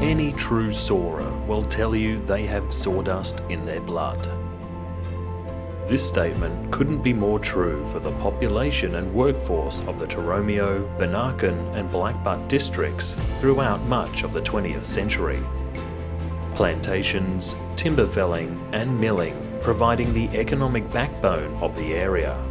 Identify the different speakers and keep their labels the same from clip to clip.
Speaker 1: Any true soarer will tell you they have sawdust in their blood. This statement couldn't be more true for the population and workforce of the Taromeo, Benarkin and Blackbutt districts throughout much of the 20th century. Plantations, timber felling and milling providing the economic backbone of the area.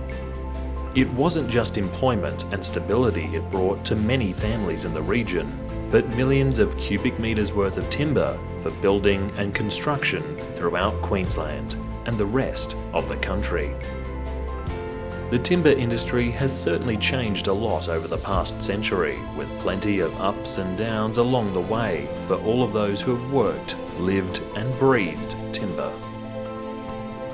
Speaker 1: It wasn't just employment and stability it brought to many families in the region, but millions of cubic metres worth of timber for building and construction throughout Queensland and the rest of the country. The timber industry has certainly changed a lot over the past century, with plenty of ups and downs along the way for all of those who have worked, lived and breathed timber.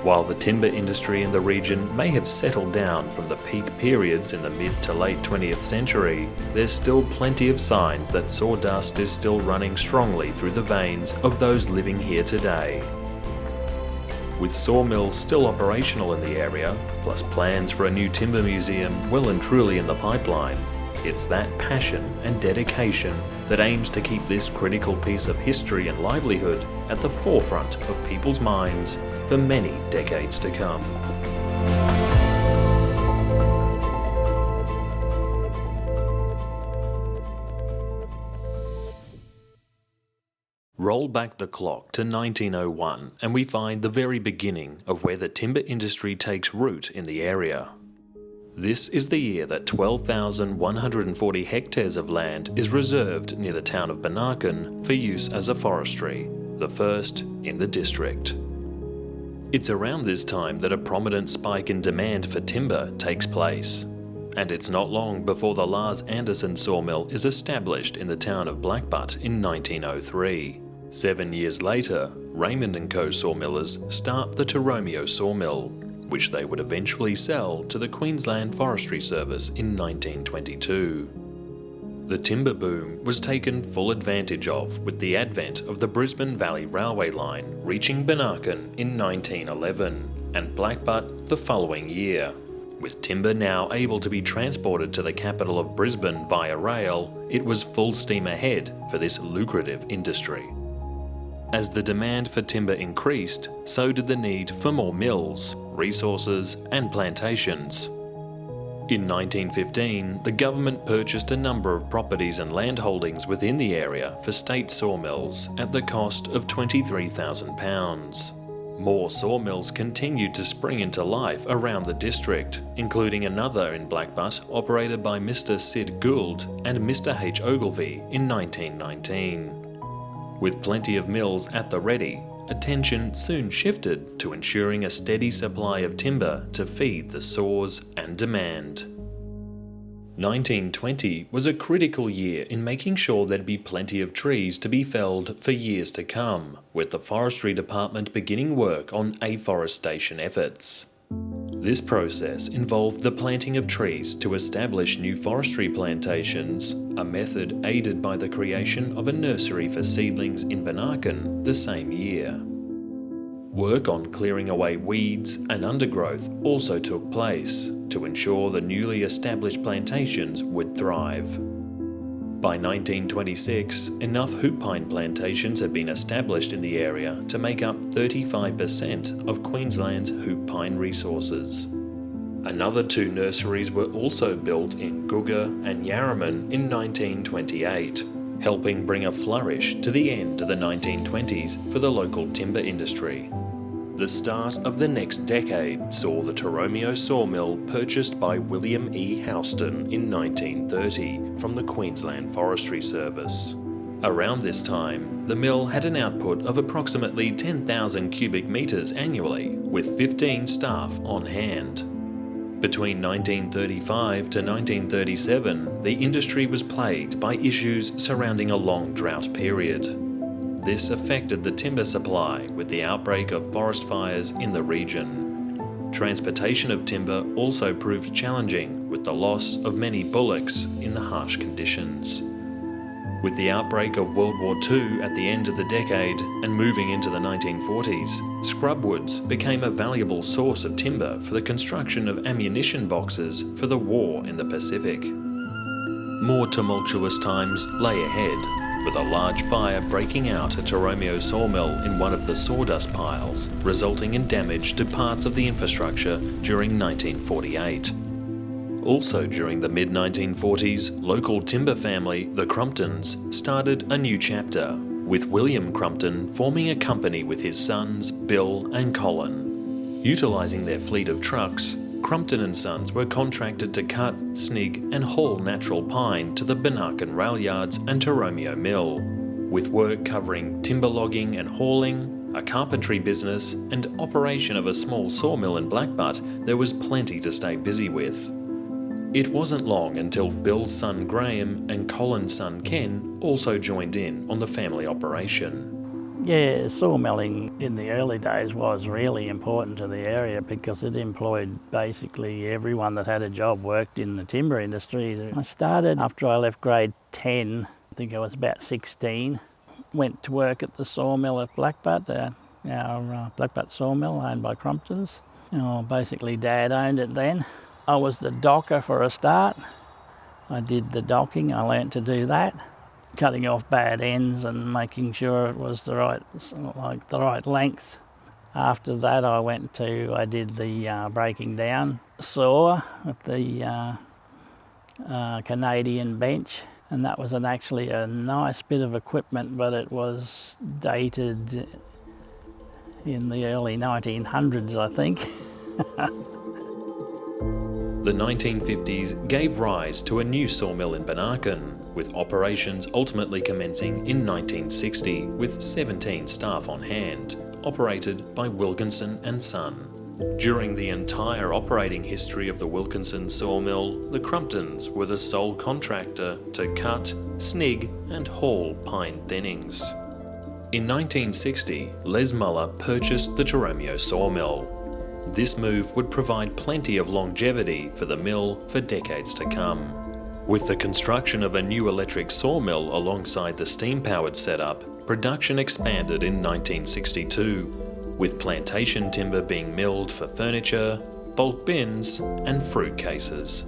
Speaker 1: While the timber industry in the region may have settled down from the peak periods in the mid to late 20th century, there's still plenty of signs that sawdust is still running strongly through the veins of those living here today. With sawmills still operational in the area, plus plans for a new timber museum well and truly in the pipeline, it's that passion and dedication that aims to keep this critical piece of history and livelihood at the forefront of people's minds for many decades to come. Roll back the clock to 1901 and we find the very beginning of where the timber industry takes root in the area. This is the year that 12,140 hectares of land is reserved near the town of Benarkin for use as a forestry, the first in the district. It's around this time that a prominent spike in demand for timber takes place, and it's not long before the Lars Anderson sawmill is established in the town of Blackbutt in 1903. 7 years later, Raymond & Co sawmillers start the Taromeo sawmill, which they would eventually sell to the Queensland Forestry Service in 1922. The timber boom was taken full advantage of with the advent of the Brisbane Valley Railway line reaching Benarkin in 1911 and Blackbutt the following year. With timber now able to be transported to the capital of Brisbane via rail, it was full steam ahead for this lucrative industry. As the demand for timber increased, so did the need for more mills, resources and plantations. In 1915, the government purchased a number of properties and land holdings within the area for state sawmills at the cost of £23,000. More sawmills continued to spring into life around the district, including another in Blackbutt operated by Mr. Sid Gould and Mr. H. Ogilvie in 1919. With plenty of mills at the ready, attention soon shifted to ensuring a steady supply of timber to feed the saws and demand. 1920 was a critical year in making sure there'd be plenty of trees to be felled for years to come, with the Forestry Department beginning work on afforestation efforts. This process involved the planting of trees to establish new forestry plantations, a method aided by the creation of a nursery for seedlings in Benarkin the same year. Work on clearing away weeds and undergrowth also took place to ensure the newly established plantations would thrive. By 1926, enough hoop pine plantations had been established in the area to make up 35% of Queensland's hoop pine resources. Another 2 nurseries were also built in Gugger and Yarraman in 1928, helping bring a flourish to the end of the 1920s for the local timber industry. The start of the next decade saw the Taromeo sawmill purchased by William E. Houston in 1930 from the Queensland Forestry Service. Around this time, the mill had an output of approximately 10,000 cubic metres annually, with 15 staff on hand. Between 1935 to 1937, the industry was plagued by issues surrounding a long drought period. This affected the timber supply with the outbreak of forest fires in the region. Transportation of timber also proved challenging with the loss of many bullocks in the harsh conditions. With the outbreak of World War II at the end of the decade and moving into the 1940s, scrubwoods became a valuable source of timber for the construction of ammunition boxes for the war in the Pacific. More tumultuous times lay ahead. with a large fire breaking out at Taromeo sawmill in one of the sawdust piles, resulting in damage to parts of the infrastructure during 1948. Also during the mid-1940s, local timber family, the Crumptons, started a new chapter, with William Crumpton forming a company with his sons Bill and Colin. Utilising their fleet of trucks, Crumpton & Sons were contracted to cut, snig and haul natural pine to the Benarkin rail yards and Taromeo mill, with work covering timber logging and hauling, a carpentry business and operation of a small sawmill in Blackbutt. There was plenty to stay busy with. It wasn't long until Bill's son Graham and Colin's son Ken also joined in on the family operation.
Speaker 2: Yeah, sawmilling in the early days was really important to the area because it employed basically everyone that had a job worked in the timber industry. I started after I left grade 10, I think I was about 16, went to work at the sawmill at Blackbutt, our Blackbutt sawmill owned by Crumptons. Basically Dad owned it then. I was the docker for a start. I did the docking, I learnt to do that. Cutting off bad ends and making sure it was the right length. After that I did the breaking down saw at the Canadian bench, and that was actually a nice bit of equipment, but it was dated in the early 1900s, I think.
Speaker 1: The 1950s gave rise to a new sawmill in Benarkin, with operations ultimately commencing in 1960 with 17 staff on hand, operated by Wilkinson and Son. During the entire operating history of the Wilkinson sawmill, the Crumptons were the sole contractor to cut, snig and haul pine thinnings. In 1960, Les Muller purchased the Taromeo sawmill. This move would provide plenty of longevity for the mill for decades to come. With the construction of a new electric sawmill alongside the steam-powered setup, production expanded in 1962, with plantation timber being milled for furniture, bulk bins and fruit cases.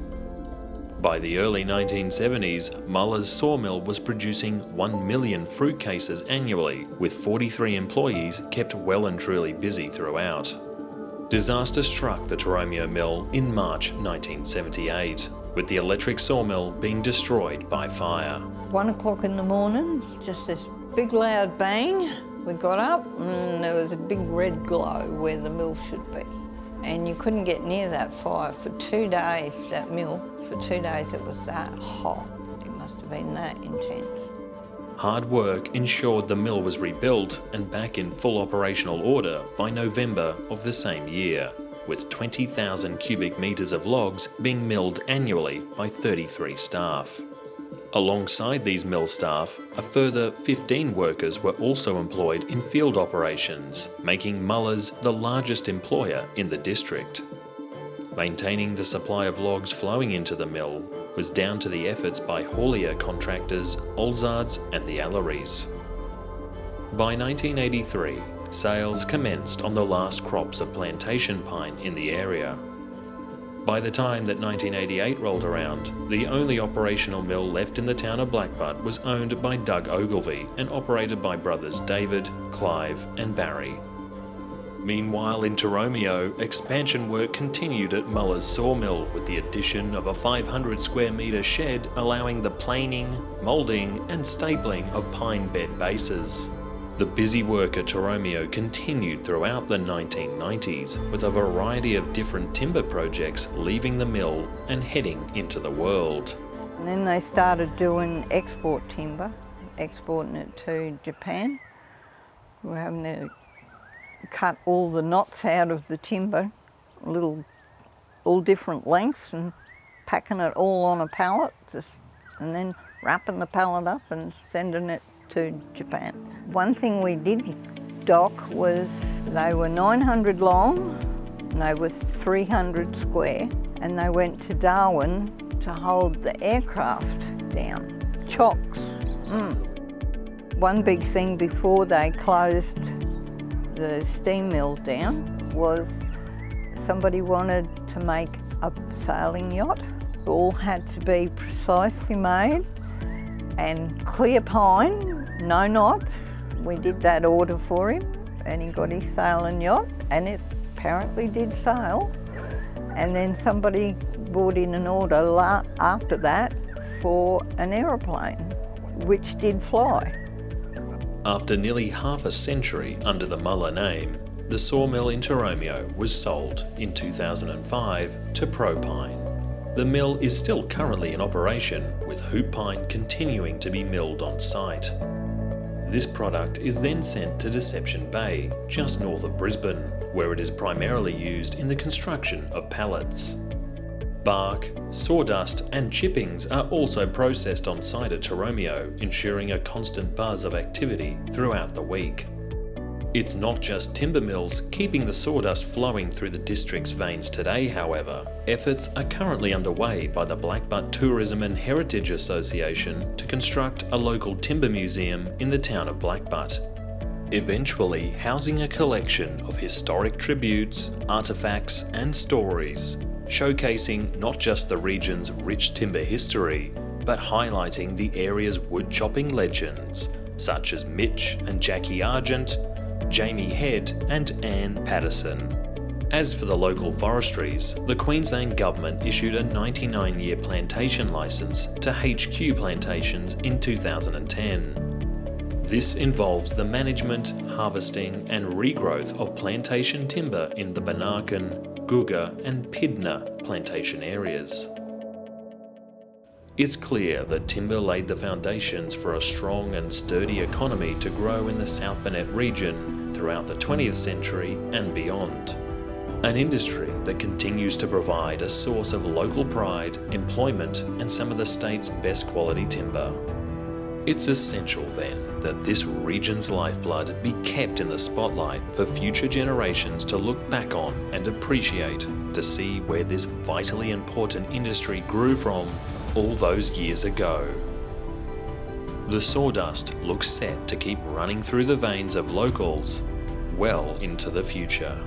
Speaker 1: By the early 1970s, Muller's sawmill was producing 1 million fruit cases annually, with 43 employees kept well and truly busy throughout. Disaster struck the Taromeo mill in March 1978, with the electric sawmill being destroyed by fire.
Speaker 3: 1 o'clock in the morning, just this big loud bang. We got up and there was a big red glow where the mill should be. And you couldn't get near that fire for 2 days, that mill. For 2 days it was that hot. It must have been that intense.
Speaker 1: Hard work ensured the mill was rebuilt and back in full operational order by November of the same year, with 20,000 cubic metres of logs being milled annually by 33 staff. Alongside these mill staff, a further 15 workers were also employed in field operations, making Muller's the largest employer in the district. Maintaining the supply of logs flowing into the mill was down to the efforts by haulier contractors Olzards and the Alleries. By 1983, sales commenced on the last crops of plantation pine in the area. By the time that 1988 rolled around, the only operational mill left in the town of Blackbutt was owned by Doug Ogilvie and operated by brothers David, Clive and Barry. Meanwhile in Taromeo, expansion work continued at Muller's sawmill with the addition of a 500 square metre shed allowing the planing, moulding and stapling of pine bed bases. The busy work at Taromeo continued throughout the 1990s, with a variety of different timber projects leaving the mill and heading into the world.
Speaker 3: And then they started doing export timber, exporting it to Japan. We were having to cut all the knots out of the timber, all different lengths, and packing it all on a pallet, and then wrapping the pallet up and sending it to Japan. One thing we did dock was they were 900 long and they were 300 square, and they went to Darwin to hold the aircraft down. Chocks. One big thing before they closed the steam mill down was somebody wanted to make a sailing yacht. It all had to be precisely made and clear pine No knots. We did that order for him and he got his sailing yacht and it apparently did sail. And then somebody brought in an order after that for an aeroplane, which did fly.
Speaker 1: After nearly half a century under the Muller name, the sawmill in Taromeo was sold in 2005 to Propine. The mill is still currently in operation, with hoop pine continuing to be milled on site. This product is then sent to Deception Bay, just north of Brisbane, where it is primarily used in the construction of pallets. Bark, sawdust and chippings are also processed on site at Taromeo, ensuring a constant buzz of activity throughout the week. It's not just timber mills keeping the sawdust flowing through the district's veins today, however. Efforts are currently underway by the Blackbutt Tourism and Heritage Association to construct a local timber museum in the town of Blackbutt, eventually housing a collection of historic tributes, artefacts and stories, showcasing not just the region's rich timber history, but highlighting the area's wood-chopping legends, such as Mitch and Jackie Argent, Jamie Head and Anne Patterson. As for the local forestries, the Queensland Government issued a 99-year plantation licence to HQ Plantations in 2010. This involves the management, harvesting and regrowth of plantation timber in the Benarkin, Guga and Pidna plantation areas. It's clear that timber laid the foundations for a strong and sturdy economy to grow in the South Burnett region throughout the 20th century and beyond. An industry that continues to provide a source of local pride, employment and some of the state's best quality timber. It's essential then that this region's lifeblood be kept in the spotlight for future generations to look back on and appreciate, to see where this vitally important industry grew from all those years ago. The sawdust looks set to keep running through the veins of locals well into the future.